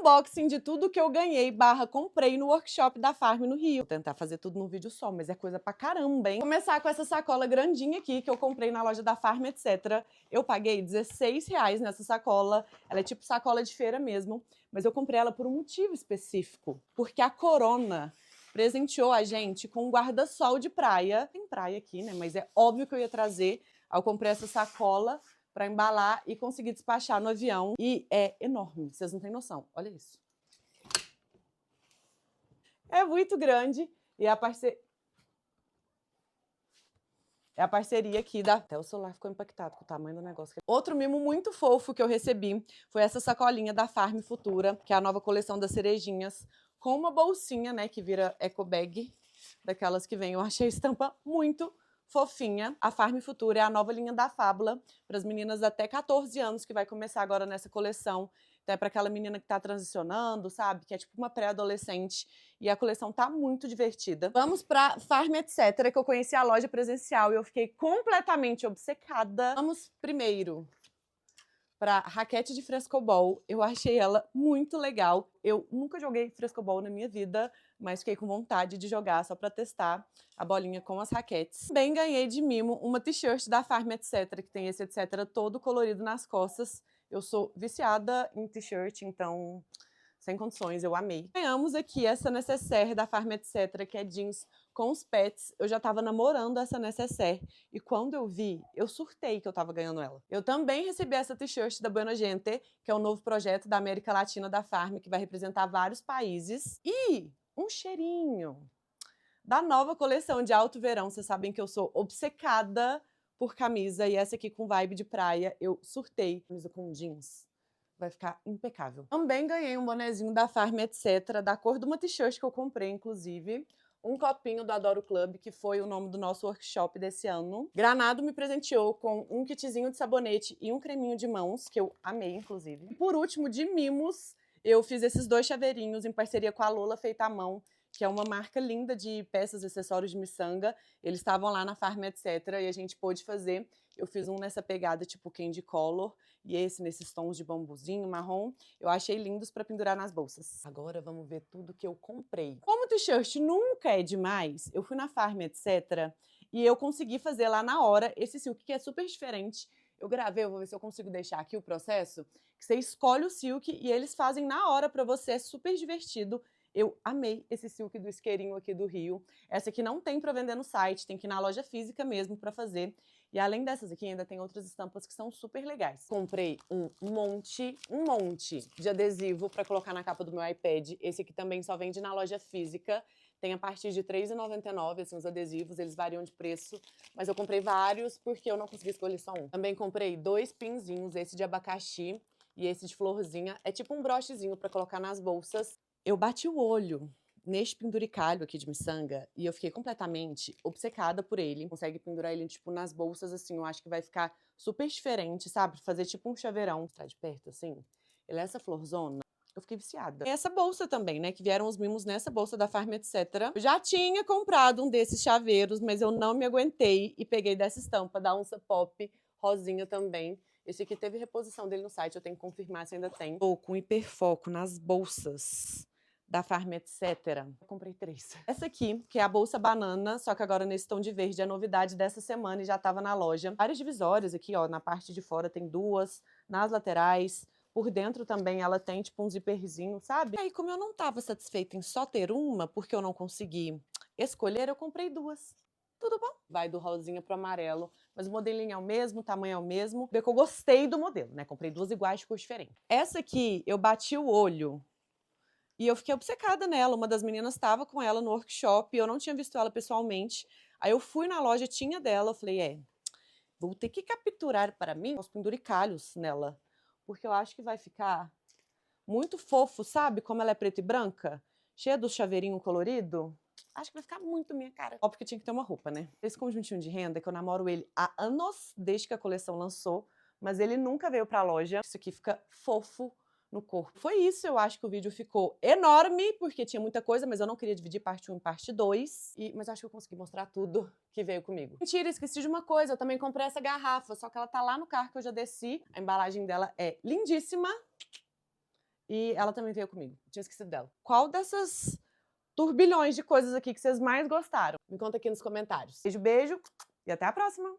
unboxing de tudo que eu ganhei / comprei no workshop da Farm no Rio. Vou tentar fazer tudo num vídeo só, mas é coisa pra caramba, hein? Vou começar com essa sacola grandinha aqui que eu comprei na loja da Farm, etc. Eu paguei R$16 nessa sacola. Ela é tipo sacola de feira mesmo, mas eu comprei ela por um motivo específico. Porque a Corona presenteou a gente com um guarda-sol de praia. Tem praia aqui, né? Mas é óbvio que eu ia trazer. Aí eu comprei essa sacola para embalar e conseguir despachar no avião. E é enorme, vocês não têm noção. Olha isso. É muito grande e é a parceria aqui da... Até o celular ficou impactado com o tamanho do negócio. Outro mimo muito fofo que eu recebi foi essa sacolinha da Farm Futura, que é a nova coleção das cerejinhas, com uma bolsinha, né, que vira eco bag, daquelas que vem. Eu achei a estampa muito fofinha. A Farm Futura é a nova linha da Fábula para as meninas até 14 anos, que vai começar agora nessa coleção. Então é para aquela menina que está transicionando, sabe? Que é tipo uma pré-adolescente. E a coleção tá muito divertida. Vamos para Farm Etc, que eu conheci a loja presencial e eu fiquei completamente obcecada. Vamos primeiro para raquete de frescobol. Eu achei ela muito legal. Eu nunca joguei frescobol na minha vida, mas fiquei com vontade de jogar só para testar a bolinha com as raquetes. Também ganhei de mimo uma t-shirt da Farm Etc, que tem esse etc todo colorido nas costas. Eu sou viciada em t-shirt, então sem condições, eu amei. Ganhamos aqui essa necessaire da Farm Etc, que é jeans com os pets. Eu já estava namorando essa necessaire e quando eu vi, eu surtei que eu estava ganhando ela. Eu também recebi essa t-shirt da Buena Gente, que é um novo projeto da América Latina da Farm, que vai representar vários países. E um cheirinho da nova coleção de alto verão. Vocês sabem que eu sou obcecada por camisa e essa aqui com vibe de praia, eu surtei. Camisa com jeans. Vai ficar impecável. Também ganhei um bonezinho da Farm Etc, da cor de uma t-shirt que eu comprei, inclusive. Um copinho do Adoro Club, que foi o nome do nosso workshop desse ano. Granado me presenteou com um kitzinho de sabonete e um creminho de mãos, que eu amei, inclusive. E por último, de mimos, eu fiz esses 2 chaveirinhos em parceria com a Lola Feita à Mão, que é uma marca linda de peças e acessórios de miçanga. Eles estavam lá na Farm Etc e a gente pôde fazer. Eu fiz um nessa pegada tipo candy color e esse nesses tons de bambuzinho, marrom. Eu achei lindos para pendurar nas bolsas. Agora vamos ver tudo que eu comprei. Como o t-shirt nunca é demais, eu fui na Farm Etc e eu consegui fazer lá na hora esse silk que é super diferente. Eu gravei, eu vou ver se eu consigo deixar aqui o processo, que você escolhe o silk e eles fazem na hora para você, é super divertido. Eu amei esse silk do isqueirinho aqui do Rio. Essa aqui não tem para vender no site, tem que ir na loja física mesmo para fazer. E além dessas aqui, ainda tem outras estampas que são super legais. Comprei um monte de adesivo para colocar na capa do meu iPad. Esse aqui também só vende na loja física. Tem a partir de R$3,99, assim, os adesivos, eles variam de preço. Mas eu comprei vários porque eu não consegui escolher só um. Também comprei 2 pinzinhos, esse de abacaxi e esse de florzinha. É tipo um brochezinho para colocar nas bolsas. Eu bati o olho neste penduricalho aqui de miçanga e eu fiquei completamente obcecada por ele. Consegue pendurar ele, tipo, nas bolsas, assim, eu acho que vai ficar super diferente, sabe? Fazer tipo um chaveirão. Tá de perto, assim. Ele é essa florzona. Eu fiquei viciada. E essa bolsa também, né? Que vieram os mimos nessa bolsa da Farm Etc. Eu já tinha comprado um desses chaveiros, mas eu não me aguentei e peguei dessa estampa da Onça Pop, rosinha também. Esse aqui teve reposição dele no site, eu tenho que confirmar se ainda tem. Tô com hiperfoco nas bolsas da Farm Etc. Eu comprei 3. Essa aqui, que é a bolsa banana, só que agora nesse tom de verde, é a novidade dessa semana e já estava na loja. Várias divisórias aqui, ó, na parte de fora tem 2, nas laterais. Por dentro também ela tem tipo um zíperzinho, sabe? E aí, como eu não estava satisfeita em só ter uma, porque eu não consegui escolher, eu comprei 2. Tudo bom? Vai do rosinha pro amarelo, mas o modelinho é o mesmo, o tamanho é o mesmo. Vê que eu gostei do modelo, né? Comprei 2 iguais de cor diferente. Essa aqui, eu bati o olho e eu fiquei obcecada nela. Uma das meninas estava com ela no workshop e eu não tinha visto ela pessoalmente. Aí eu fui na loja, tinha dela. Eu falei, vou ter que capturar para mim os penduricalhos nela. Porque eu acho que vai ficar muito fofo, sabe? Como ela é preta e branca, cheia do chaveirinho colorido. Acho que vai ficar muito minha cara. Óbvio que tinha que ter uma roupa, né? Esse conjuntinho de renda, que eu namoro ele há anos, desde que a coleção lançou, mas ele nunca veio pra loja. Isso aqui fica fofo no corpo. Foi isso, eu acho que o vídeo ficou enorme, porque tinha muita coisa, mas eu não queria dividir parte 1 e parte 2. Mas acho que eu consegui mostrar tudo que veio comigo. Mentira, esqueci de uma coisa, eu também comprei essa garrafa, só que ela tá lá no carro que eu já desci. A embalagem dela é lindíssima. E ela também veio comigo. Tinha esquecido dela. Qual dessas turbilhões de coisas aqui que vocês mais gostaram? Me conta aqui nos comentários. Beijo, beijo e até a próxima!